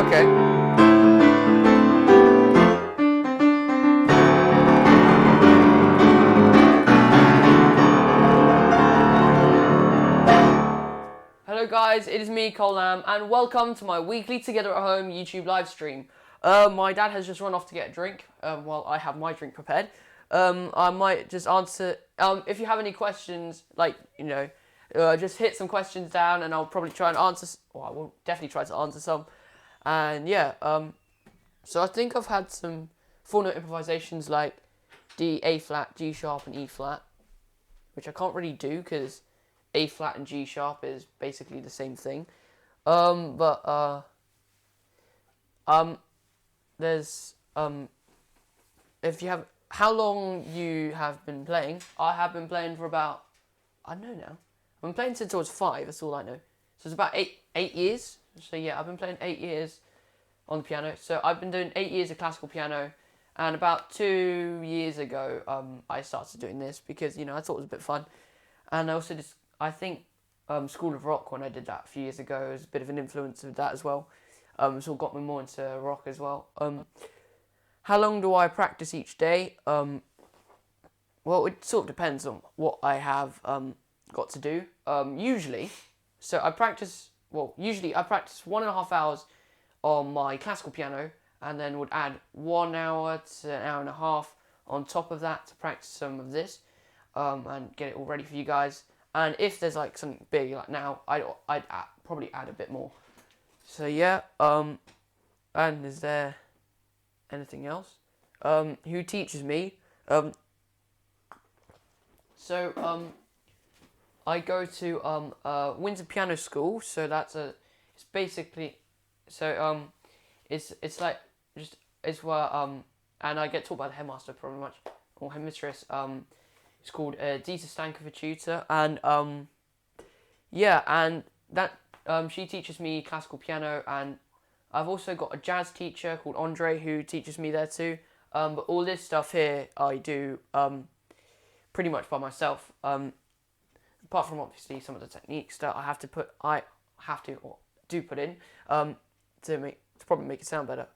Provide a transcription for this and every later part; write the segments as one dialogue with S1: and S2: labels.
S1: Okay. Hello guys, it is me, Cole Lamb, and welcome to my weekly Together at Home YouTube live stream. My dad has just run off to get a drink while I have my drink prepared. I might just answer, if you have any questions, just hit some questions down and I'll probably try and answer, I will definitely try to answer some. And yeah, so I think I've had some 4-note improvisations like D, A flat, G sharp and E flat, which I can't really do because A flat and G sharp is basically the same thing. There's if you have how long you have been playing. I have been playing for about, I don't know now. I've been playing since I was 5. That's all I know. So it's about eight years. So yeah, I've been playing 8 years on the piano. So I've been doing 8 years of classical piano, and about 2 years ago, I started doing this because I thought it was a bit fun, and I also just I think School of Rock, when I did that a few years ago, was a bit of an influence of that as well. So it got me more into rock as well. How long do I practice each day? Well, it sort of depends on what I have got to do. Usually I practice 1.5 hours on my classical piano, and then would add 1 hour to an hour and a half on top of that to practice some of this, and get it all ready for you guys. And if there's like something big like now, I'd probably add a bit more. So yeah, and is there anything else? Who teaches me? I go to Windsor Piano School. So it's basically, it's like it's where and I get taught by the headmaster pretty much, or headmistress. It's called Dita Stankovic tutor, and and that she teaches me classical piano, and I've also got a jazz teacher called Andre who teaches me there too. But all this stuff here I do pretty much by myself. Apart from obviously some of the techniques that I have to or do put in to probably make it sound better.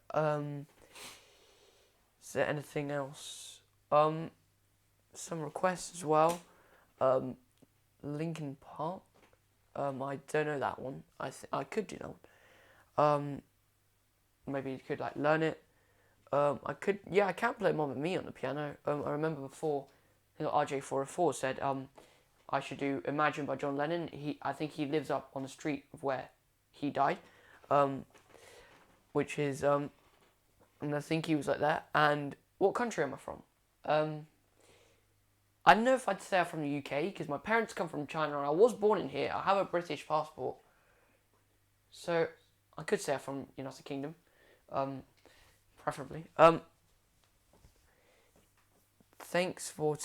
S1: Is there anything else? Some requests as well. Linkin Park. I don't know that one. I could do that one. Maybe you could learn it. I can play Mamma Mia on the piano. I remember before, I think RJ404 said I should do Imagine by John Lennon. I think he lives up on the street of where he died, which is and I think he was like that. And what country am I from? I don't know if I'd say I'm from the UK because my parents come from China and I was born in here. I have a British passport, so I could say I'm from United Kingdom, preferably. Thanks for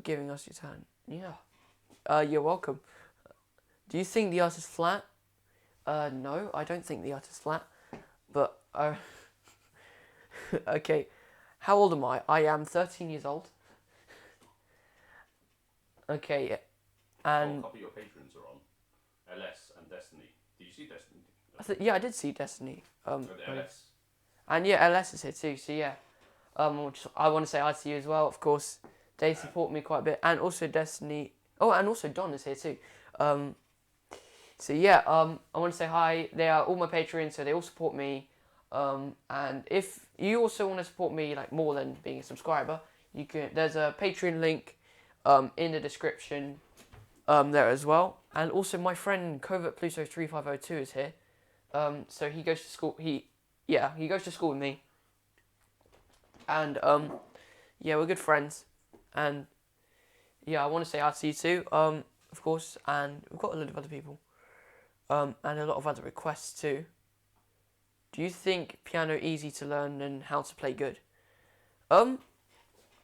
S1: giving us your time. Yeah, you're welcome. Do you think the art is flat? No, I don't think the art is flat. But okay, how old am I? I am 13 years old. Okay, and
S2: a couple of your patrons are on, LS and Destiny. Did you see Destiny?
S1: Yeah, I did see Destiny.
S2: LS.
S1: And yeah, LS is here too. So yeah, I want to say hi to you as well. Of course, they support me quite a bit, and also Destiny. Oh, and also Don is here too. So yeah, I want to say hi. They are all my patrons, so they all support me. And if you also want to support me more than being a subscriber, you can. There's a Patreon link in the description there as well. And also my friend Covert Pluso 3502 is here. So he goes to school. He goes to school with me. And we're good friends. And yeah, I want to say hi to you too. Of course. And we've got a lot of other people. And a lot of other requests too. Do you think piano easy to learn and how to play good? I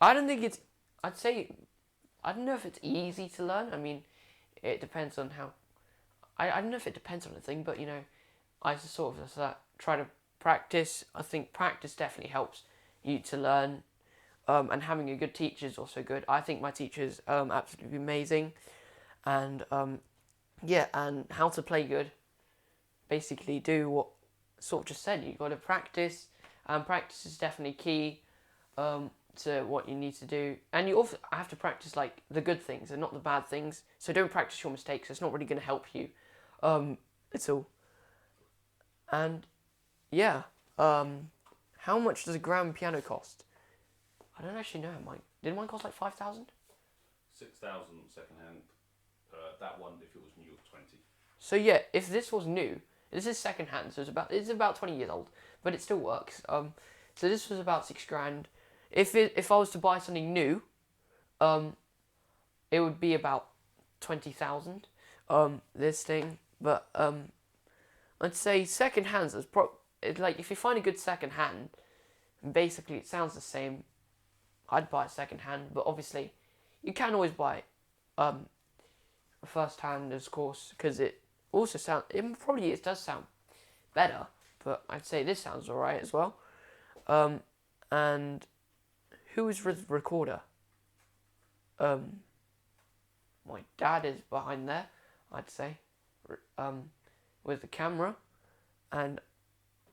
S1: don't think it's. I don't know if it's easy to learn. I mean, it depends on how. I don't know if it depends on the thing, but I just sort of try to practice. I think practice definitely helps you to learn, and having a good teacher is also good. I think my teacher's absolutely amazing, and and how to play good. Basically, do what sort of just said, you got to practice, and practice is definitely key to what you need to do. And you also have to practice like the good things and not the bad things. So don't practice your mistakes. It's not really going to help you. It's all. And yeah, how much does a grand piano cost? I don't actually know. Did mine cost like 5,000?
S2: 6,000 second hand. That one, if it was new, was 20.
S1: So yeah, if this was new, this is second hand, so it's about 20 years old, but it still works. So this was about 6 grand. If I was to buy something new, it would be about 20,000. This thing, but I'd say second hands is like if you find a good second hand, basically it sounds the same. I'd buy a second hand, but obviously, you can always buy a first hand, of course, because it also it does sound better, but I'd say this sounds alright as well. And who is the recorder? My dad is behind there, I'd say, with the camera, and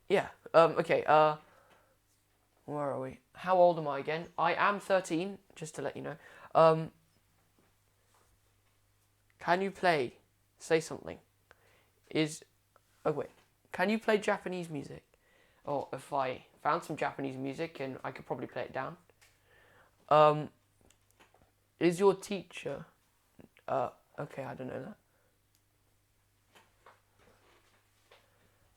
S1: yeah, okay, where are we? How old am I again? I am 13, just to let you know. Can you play? Say something. Oh wait. Can you play Japanese music? Or if I found some Japanese music, and I could probably play it down. Is your teacher... okay, I don't know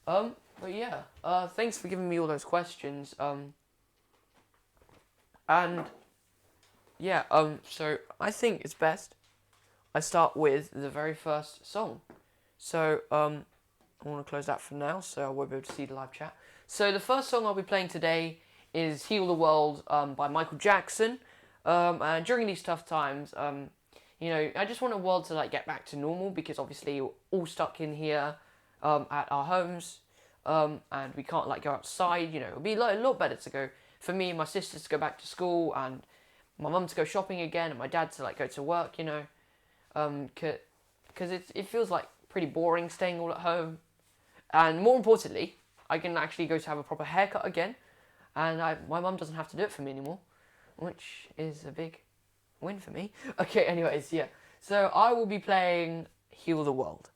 S1: that. But yeah, thanks for giving me all those questions. And yeah, so I think it's best I start with the very first song. So, I want to close that for now, so I won't be able to see the live chat. So the first song I'll be playing today is Heal the World by Michael Jackson. And during these tough times, I just want the world to like get back to normal, because obviously we're all stuck in here at our homes, and we can't like go outside. It'll be like a lot better to go for me and my sisters to go back to school, and my mum to go shopping again, and my dad to like go to work. Because it feels like pretty boring staying all at home, and more importantly, I can actually go to have a proper haircut again, and my mum doesn't have to do it for me anymore, which is a big win for me. Okay, anyways, yeah. So I will be playing Heal the World.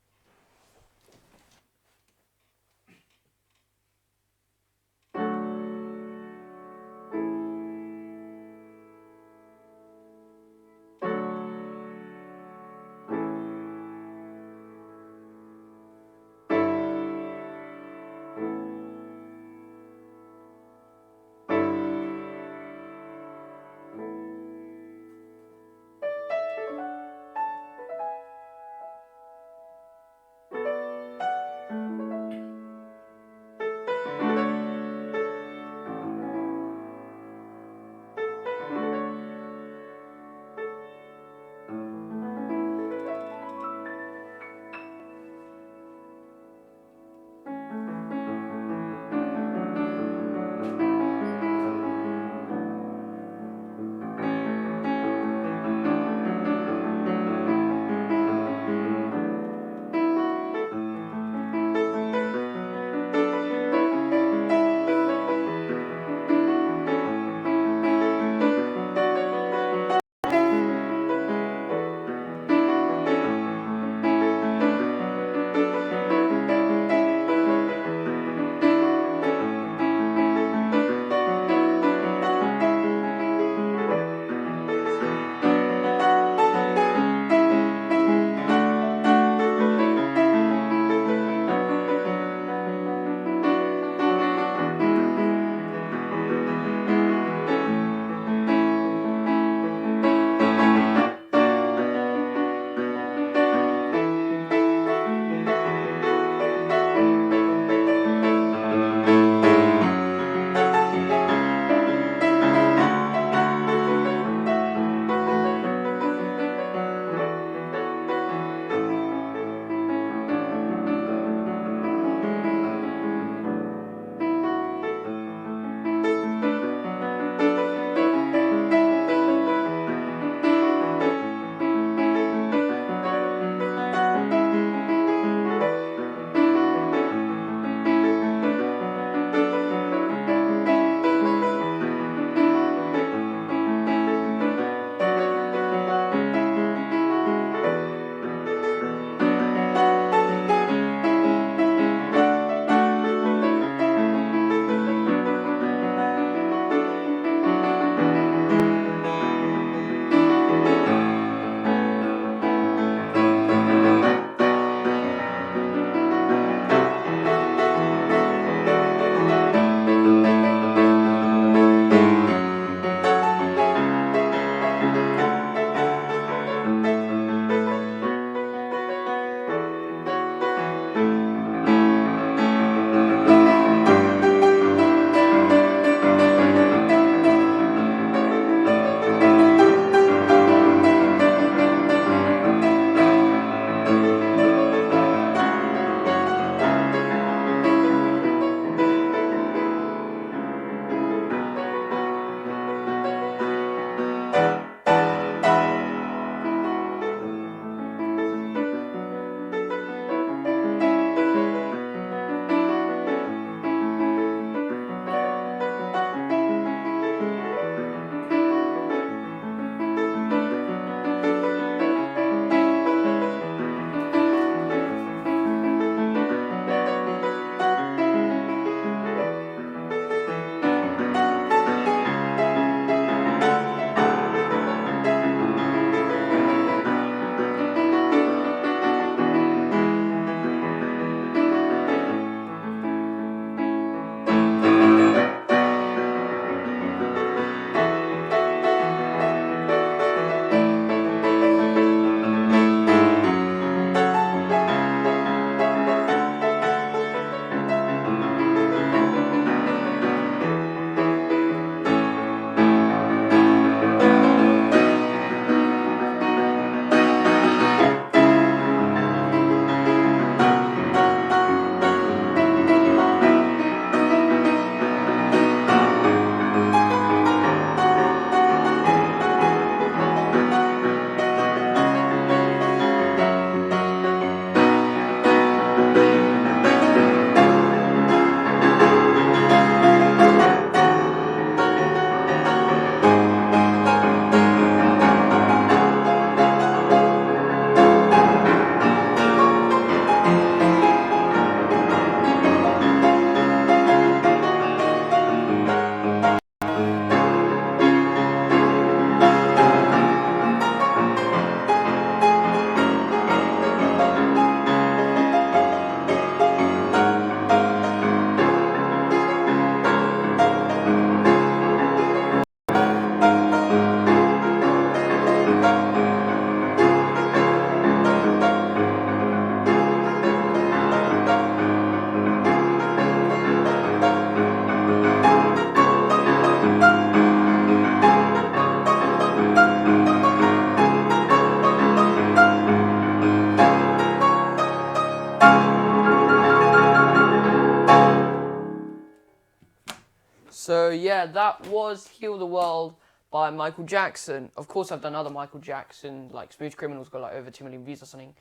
S1: So yeah, that was Heal the World by Michael Jackson. Of course, I've done other Michael Jackson, like Smooth Criminal's got like over 2 million views or something.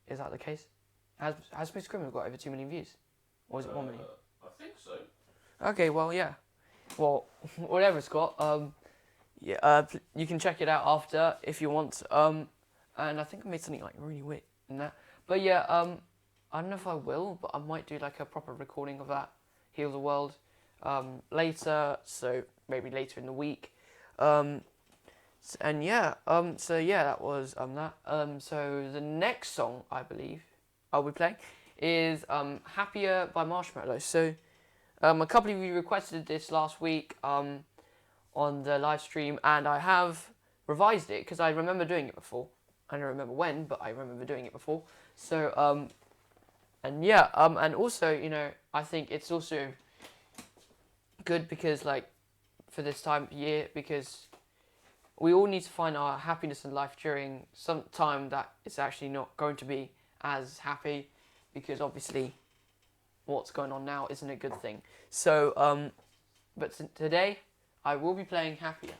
S1: Is that the case? Has Smooth Criminal got over 2 million views? Or is it 1 million?
S2: I think so.
S1: Okay, well, yeah. Well, whatever it's got, you can check it out after if you want. And I think I made something like really weird in that. But yeah, I don't know if I will, but I might do like a proper recording of that Heal the World later, so maybe later in the week. So that was that. So the next song I believe I'll be playing is Happier by Marshmellow. So a couple of you requested this last week on the live stream, and I have revised it because I remember doing it before. I don't remember when, but I remember doing it before. So and also, you know, I think it's also good because, like, for this time of year, because we all need to find our happiness in life during some time that it's actually not going to be as happy, because obviously what's going on now isn't a good thing. So, today I will be playing Happier.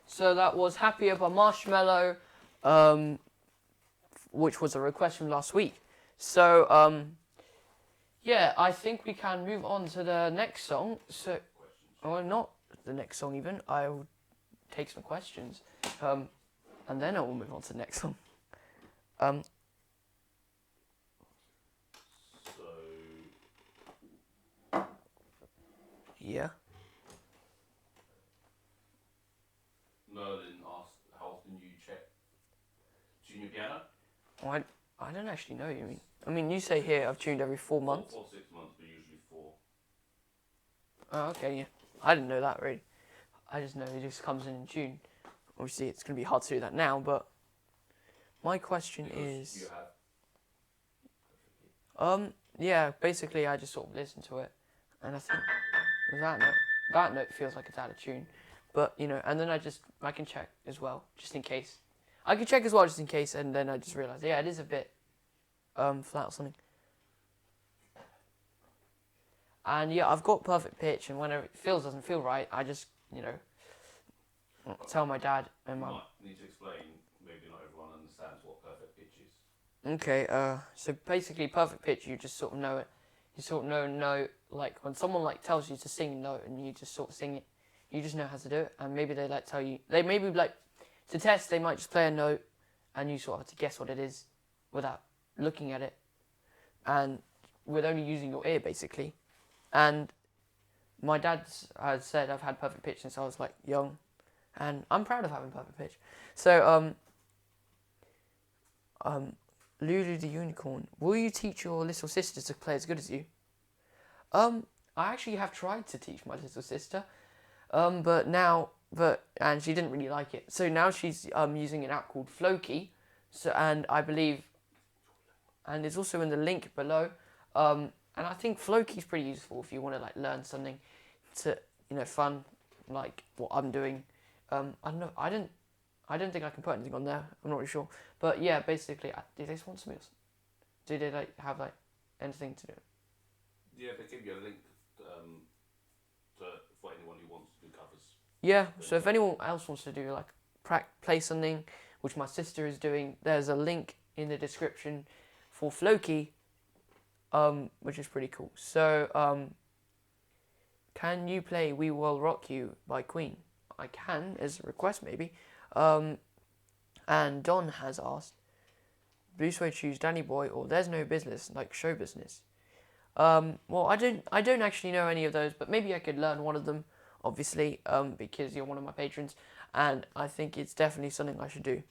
S1: So that was Happier by Marshmellow. which was a request from last week. So yeah, I think we can move on to the next song. So, or not the next song even. I'll take some questions, and then I will move on to the next song. Yeah.
S2: Merlin asked how often you check junior piano.
S1: Well, I don't actually know what you mean. I mean, you say here I've tuned every 4 months.
S2: 4 or 6 months, but usually 4.
S1: Oh, okay, yeah. I didn't know that, really. I just know it just comes in tune. Obviously, it's going to be hard to do that now, but my question
S2: Because
S1: is...
S2: you have...
S1: yeah, basically I just sort of listen to it, and I think that note feels like it's out of tune. But, you know, and then I can check as well, just in case. I can check as well, just in case, and then I just realise, yeah, it is a bit flat or something. And yeah, I've got perfect pitch, and whenever it doesn't feel right, I just, you know, tell my dad and
S2: You
S1: mum.
S2: might need to explain, maybe not everyone understands what perfect pitch is.
S1: Okay, so basically perfect pitch, you just sort of know it. You sort of know note, like when someone like tells you to sing a note and you just sort of sing it, you just know how to do it. And maybe they like tell you, they maybe like, to test, they might just play a note and you sort of have to guess what it is without looking at it. And with only using your ear, basically. And my dad has said I've had perfect pitch since I was like young. And I'm proud of having perfect pitch. So, Lulu the Unicorn, will you teach your little sister to play as good as you? I actually have tried to teach my little sister, and she didn't really like it. So now she's using an app called Floki, and I believe, and it's also in the link below. And I think Floki's pretty useful if you want to like learn something, fun, like what I'm doing. I don't know. I don't think I can put anything on there. I'm not really sure. But yeah, basically, do they sponsor me? Do they like have like anything to do?
S2: Yeah, they give you a link for anyone who wants to do covers.
S1: Yeah. So if anyone else wants to do like play something, which my sister is doing, there's a link in the description for Floki, which is pretty cool. So can you play "We Will Rock You" by Queen? I can, as a request maybe. And Don has asked, Blue Suede Shoes, Danny Boy, or There's No Business, like show business. Well, I don't actually know any of those, but maybe I could learn one of them, obviously, because you're one of my patrons, and I think it's definitely something I should do.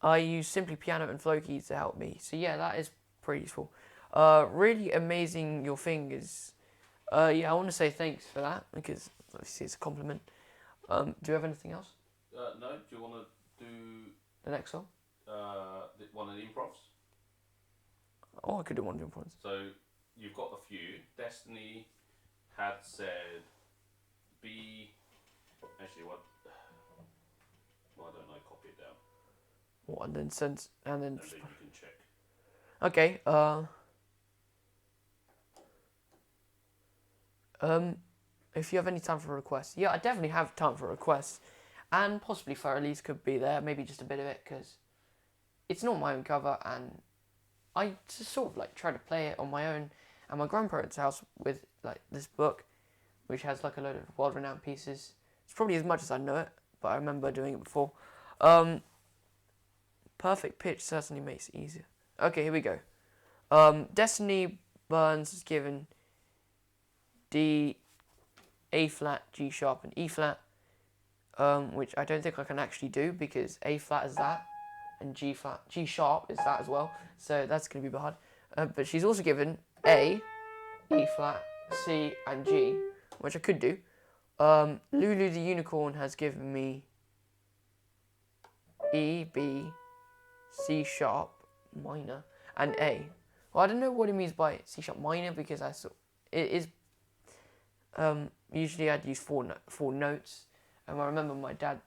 S1: I use Simply Piano and Floki to help me, so yeah, that is pretty useful. Really amazing your fingers. Yeah, I want to say thanks for that, because obviously it's a compliment. Do you have anything else?
S2: No, do you want to do
S1: The next song?
S2: one of the improvs?
S1: Oh, I could do one of the improvs.
S2: So you've got a few. Destiny had said B. Actually, what? Well, I don't know. Copy it down.
S1: What, and then send, and then.
S2: And then you can check.
S1: Okay. If you have any time for requests, yeah, I definitely have time for requests, and possibly Farrelly's could be there, maybe just a bit of it, because it's not my own cover, and I just sort of like try to play it on my own at my grandparents' house with like this book, which has like a load of world-renowned pieces. It's probably as much as I know it, but I remember doing it before. Perfect pitch certainly makes it easier. Okay, here we go. Destiny Burns is given D, A flat, G sharp, and E flat, which I don't think I can actually do because A flat is that, and G sharp is that as well. So that's going to be hard. But she's also given A, E flat, C, and G, which I could do. Lulu the Unicorn has given me E, B, C sharp, minor, and A. Well, I don't know what it means by C sharp minor because it is. Usually I'd use four notes. I remember my dad,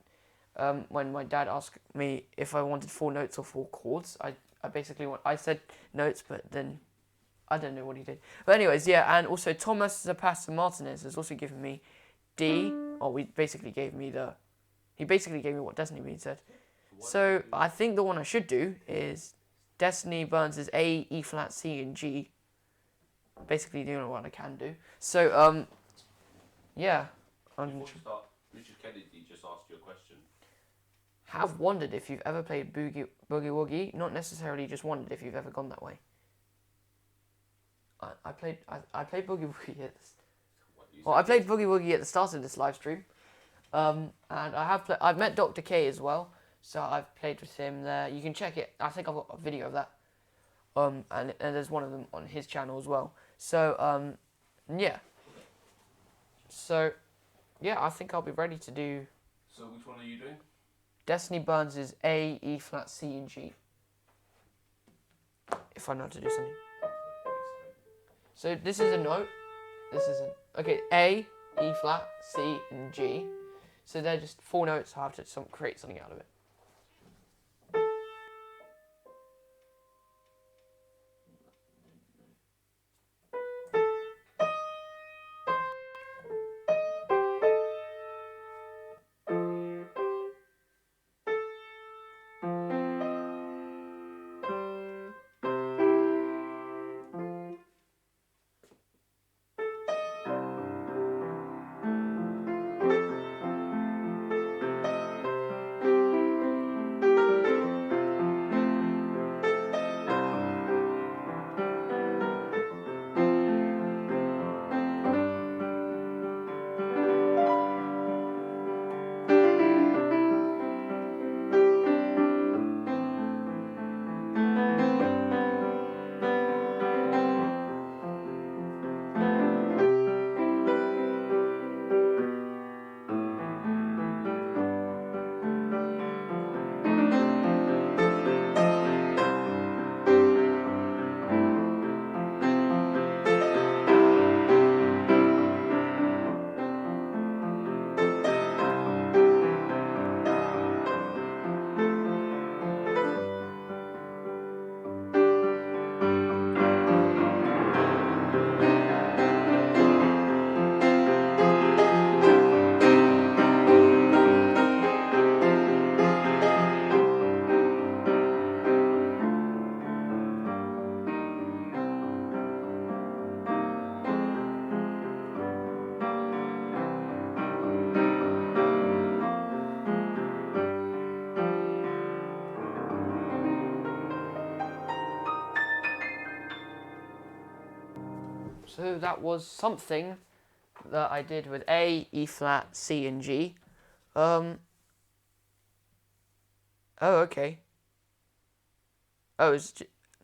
S1: when my dad asked me if I wanted 4 notes or 4 chords, I said notes, but then I don't know what he did. But anyways, yeah, and also Thomas Zapata Martinez has also given me D, he basically gave me what Destiny Bean said. So I think the one I should do is Destiny Burns' A, E flat, C, and G. Basically doing what I can do. So yeah.
S2: Before you start, Richard Kennedy just asked you a question.
S1: Have wondered if you've ever played Boogie Woogie. Not necessarily just wondered if you've ever gone that way. I played Boogie Woogie I played Boogie Woogie at the start of this live stream. And I've met Dr. K as well, so I've played with him there. You can check it. I think I've got a video of that. And there's one of them on his channel as well. So yeah. So yeah, I think I'll be ready to do.
S2: So which one are you doing?
S1: Destiny Burns' A, E flat, C, and G. If I know how to do something. So this is a note. Okay, A, E flat, C, and G. So they're just 4 notes. I have to create something out of it. So that was something that I did with A, E flat, C, and G. Oh, okay.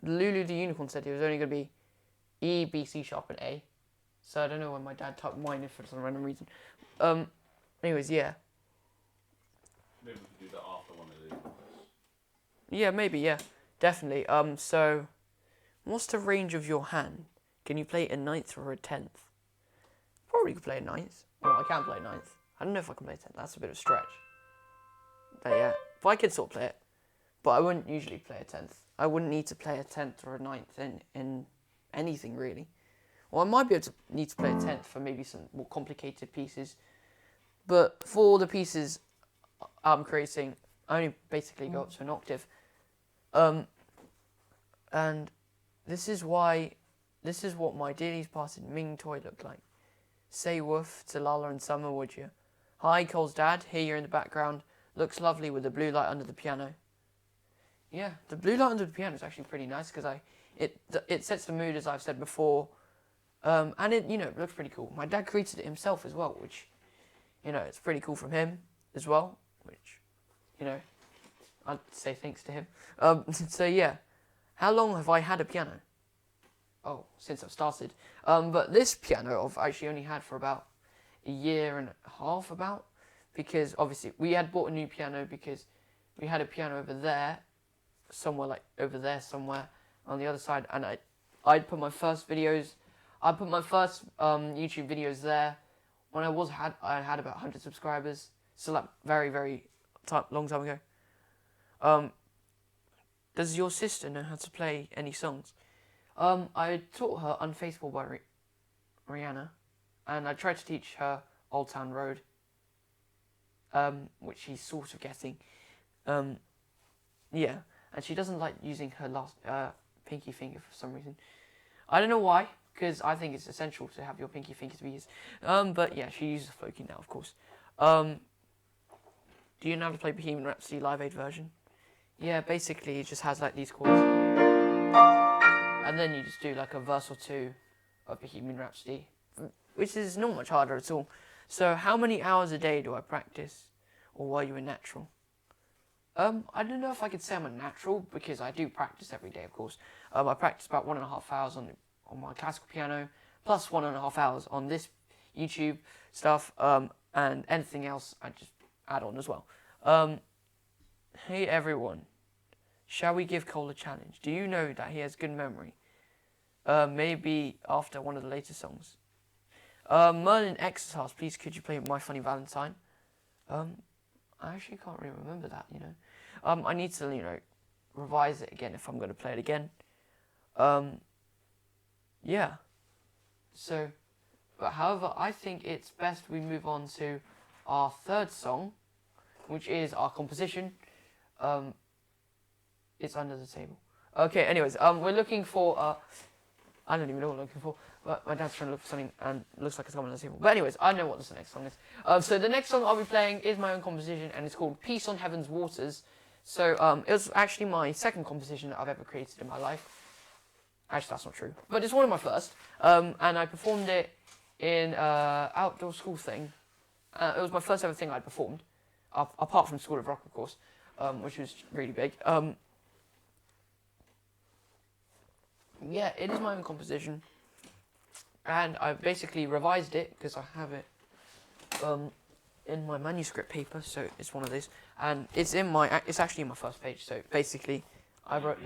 S1: Lulu the Unicorn said it was only going to be E, B, C sharp, and A. So I don't know when my dad typed minor for some random reason. Anyways, yeah.
S2: Maybe we could do that after one of these.
S1: Yeah, maybe, yeah. Definitely. So what's the range of your hand? Can you play a 9th or a 10th? Probably could play a 9th. Well, I can play a 9th. I don't know if I can play a 10th. That's a bit of a stretch. But yeah, but I could sort of play it. But I wouldn't usually play a 10th. I wouldn't need to play a 10th or a 9th in anything, really. Well, I might be able to need to play a 10th for maybe some more complicated pieces. But for the pieces I'm creating, I only basically go up to an octave. And this is what my dearly departed Ming toy looked like. Say woof to Lala and Summer, would you? Hi, Cole's dad. Here you're in the background. Looks lovely with the blue light under the piano. Yeah, the blue light under the piano is actually pretty nice because it sets the mood, as I've said before. And it looks pretty cool. My dad created it himself as well, which it's pretty cool from him as well. Which I'd say thanks to him. So yeah, how long have I had a piano? Oh, since I've started. But this piano I've actually only had for about a year and a half, because obviously we had bought a new piano because we had a piano over there, somewhere on the other side, and I'd put my first YouTube videos there when I had about 100 subscribers, so like very, very long time ago. Does your sister know how to play any songs? I taught her Unfaithful by Rihanna, and I tried to teach her Old Town Road, which she's sort of getting. Yeah, and she doesn't like using her last pinky finger for some reason. I don't know why, because I think it's essential to have your pinky finger to be used. But yeah, she uses Floki now, of course. Do you know how to play Bohemian Rhapsody Live Aid version? Yeah, basically it just has like these chords, and then you just do like a verse or two of Bohemian Rhapsody, which is not much harder at all. So how many hours a day do I practice, or were you a natural? I don't know if I could say I'm a natural, because I do practice every day, of course. I practice about 1.5 hours on my classical piano, plus 1.5 hours on this YouTube stuff, and anything else I just add on as well. Hey everyone, shall we give Cole a challenge? Do you know that he has good memory? Maybe after one of the later songs. Merlin X asks, please could you play My Funny Valentine? I actually can't really remember that, you know. I need to, you know, revise it again if I'm going to play it again. Yeah. So, but however, I think it's best we move on to our third song, which is our composition. It's under the table. Okay, anyways, we're looking for, I don't even know what we're looking for, but my dad's trying to look for something and it looks like it's coming on the table. But anyways, I know what the next song is. So the next song I'll be playing is my own composition, and it's called Peace on Heaven's Waters. So it was actually my second composition that I've ever created in my life. Actually, that's not true, but it's one of my first. And I performed it in outdoor school thing. It was my first ever thing I'd performed, apart from School of Rock, of course, which was really big. Yeah, it is my own composition, and I basically revised it because I have it in my manuscript paper, so it's one of these, and it's actually in my first page. So basically, I wrote